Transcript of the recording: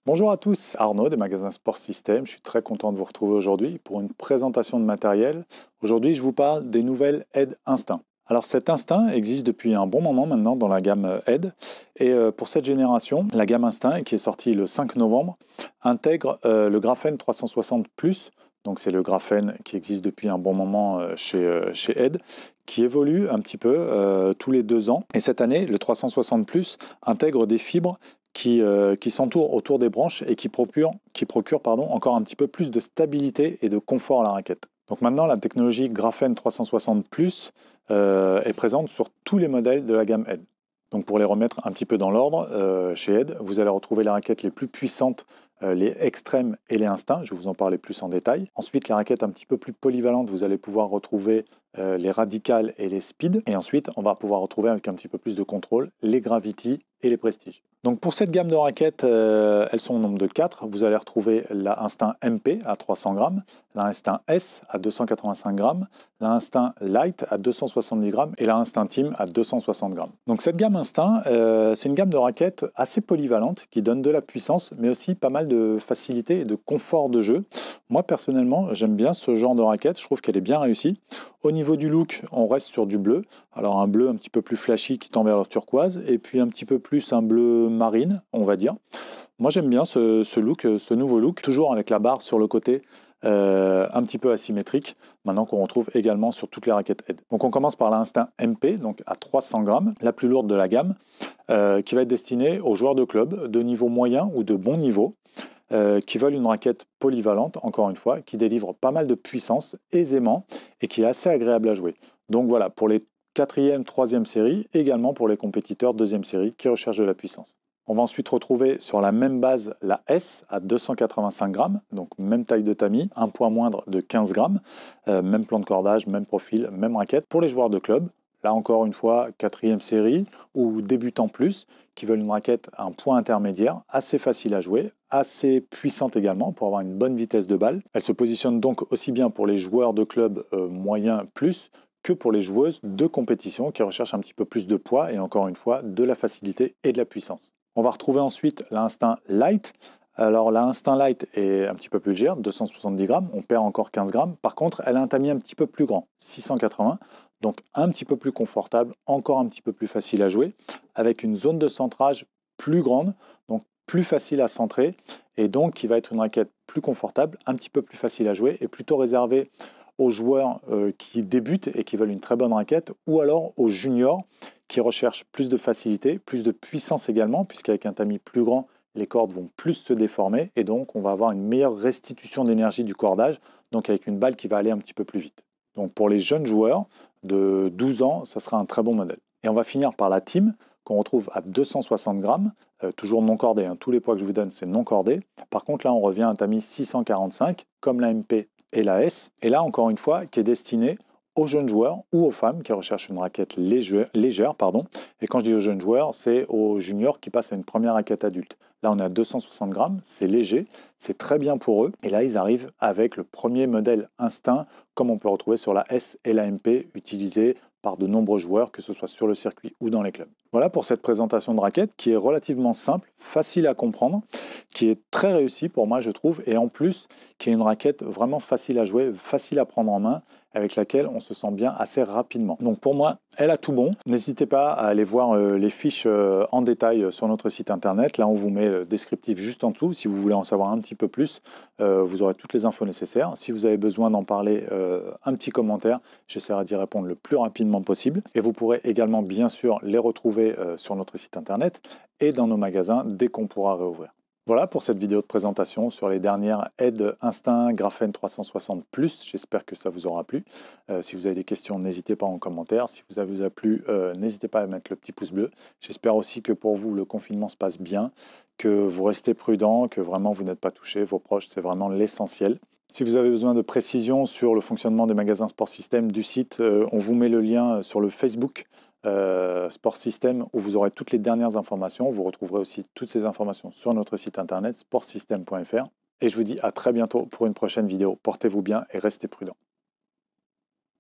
Bonjour à tous, Arnaud des magasins Sport System. Je suis très content de vous retrouver aujourd'hui pour une présentation de matériel. Aujourd'hui, je vous parle des nouvelles Aid Instinct. Alors cet Instinct existe depuis un bon moment maintenant dans la gamme Aid. Et pour cette génération, la gamme Instinct, qui est sortie le 5 novembre, intègre le Graphene 360 Plus. Donc c'est le graphène qui existe depuis un bon moment chez Aid, qui évolue un petit peu tous les 2 ans. Et cette année, le 360 Plus intègre des fibres qui s'entourent autour des branches et qui procurent encore un petit peu plus de stabilité et de confort à la raquette. Donc maintenant, la technologie Graphene 360 Plus est présente sur tous les modèles de la gamme Aid. Donc pour les remettre un petit peu dans l'ordre, chez Aid, vous allez retrouver les raquettes les plus puissantes, les extrêmes et les instincts. Je vais vous en parler plus en détail. Ensuite, les raquettes un petit peu plus polyvalentes, vous allez pouvoir retrouver les radicales et les speed. Et ensuite, on va pouvoir retrouver avec un petit peu plus de contrôle les gravity et les prestige. Donc pour cette gamme de raquettes, elles sont au nombre de 4. Vous allez retrouver la Instinct MP à 300 grammes, la Instinct S à 285 grammes, la Instinct Light à 270 grammes et la Instinct Team à 260 grammes. Donc cette gamme Instinct, c'est une gamme de raquettes assez polyvalente qui donne de la puissance mais aussi pas mal de facilité et de confort de jeu. Moi personnellement, j'aime bien ce genre de raquette, je trouve qu'elle est bien réussie. Au niveau du look, on reste sur du bleu. Alors un bleu un petit peu plus flashy qui tend vers le turquoise et puis un petit peu plus un bleu marine, on va dire. Moi j'aime bien ce look, ce nouveau look, toujours avec la barre sur le côté, un petit peu asymétrique, maintenant qu'on retrouve également sur toutes les raquettes Aid. Donc on commence par l'Instinct MP, donc à 300 grammes, la plus lourde de la gamme, qui va être destinée aux joueurs de club de niveau moyen ou de bon niveau, qui veulent une raquette polyvalente, encore une fois, qui délivre pas mal de puissance aisément et qui est assez agréable à jouer. Donc voilà, pour les 4e, 3e séries, également pour les compétiteurs 2e série qui recherchent de la puissance. On va ensuite retrouver sur la même base la S à 285 grammes, donc même taille de tamis, un poids moindre de 15 grammes, même plan de cordage, même profil, même raquette pour les joueurs de club. Là encore une fois, 4e série ou débutants plus, qui veulent une raquette à un poids intermédiaire, assez facile à jouer, assez puissante également pour avoir une bonne vitesse de balle. Elle se positionne donc aussi bien pour les joueurs de club moyen plus que pour les joueuses de compétition qui recherchent un petit peu plus de poids et encore une fois de la facilité et de la puissance. On va retrouver ensuite l'Instinct Light. Alors l'Instinct Light est un petit peu plus légère, 270 grammes, on perd encore 15 grammes. Par contre, elle a un tamis un petit peu plus grand, 680, donc un petit peu plus confortable, encore un petit peu plus facile à jouer, avec une zone de centrage plus grande, donc plus facile à centrer, et donc qui va être une raquette plus confortable, un petit peu plus facile à jouer, et plutôt réservée aux joueurs qui débutent et qui veulent une très bonne raquette, ou alors aux juniors qui recherchent plus de facilité, plus de puissance également, puisqu'avec un tamis plus grand, les cordes vont plus se déformer, et donc on va avoir une meilleure restitution d'énergie du cordage, donc avec une balle qui va aller un petit peu plus vite. Donc pour les jeunes joueurs de 12 ans, ça sera un très bon modèle. Et on va finir par la Team, qu'on retrouve à 260 grammes, toujours non cordé, hein. Tous les poids que je vous donne, c'est non cordé. Par contre, là, on revient à un tamis 645, comme la MP et la S. Et là, encore une fois, qui est destiné aux jeunes joueurs ou aux femmes qui recherchent une raquette légère. Et quand je dis aux jeunes joueurs, c'est aux juniors qui passent à une première raquette adulte. Là, on est à 260 grammes, c'est léger, c'est très bien pour eux. Et là, ils arrivent avec le premier modèle Instinct, comme on peut retrouver sur la S et la MP, utilisés par de nombreux joueurs, que ce soit sur le circuit ou dans les clubs. Voilà pour cette présentation de raquette qui est relativement simple, facile à comprendre, qui est très réussie pour moi, je trouve, et en plus, qui est une raquette vraiment facile à jouer, facile à prendre en main, avec laquelle on se sent bien assez rapidement. Donc pour moi, elle a tout bon. N'hésitez pas à aller voir les fiches en détail sur notre site internet. Là, on vous met le descriptif juste en dessous. Si vous voulez en savoir un petit peu plus, vous aurez toutes les infos nécessaires. Si vous avez besoin d'en parler, un petit commentaire, j'essaierai d'y répondre le plus rapidement possible. Et vous pourrez également, bien sûr, les retrouver sur notre site internet et dans nos magasins dès qu'on pourra réouvrir. Voilà pour cette vidéo de présentation sur les dernières Aid Instinct Graphene 360 Plus. J'espère que ça vous aura plu. Si vous avez des questions, n'hésitez pas en commentaire. Si ça vous a plu, n'hésitez pas à mettre le petit pouce bleu. J'espère aussi que pour vous, le confinement se passe bien, que vous restez prudent, que vraiment vous n'êtes pas touché. Vos proches, c'est vraiment l'essentiel. Si vous avez besoin de précisions sur le fonctionnement des magasins Sport System du site, on vous met le lien sur le Facebook Sport System où vous aurez toutes les dernières informations. Vous retrouverez aussi toutes ces informations sur notre site internet sportsystem.fr. Et je vous dis à très bientôt pour une prochaine vidéo. Portez-vous bien et restez prudents.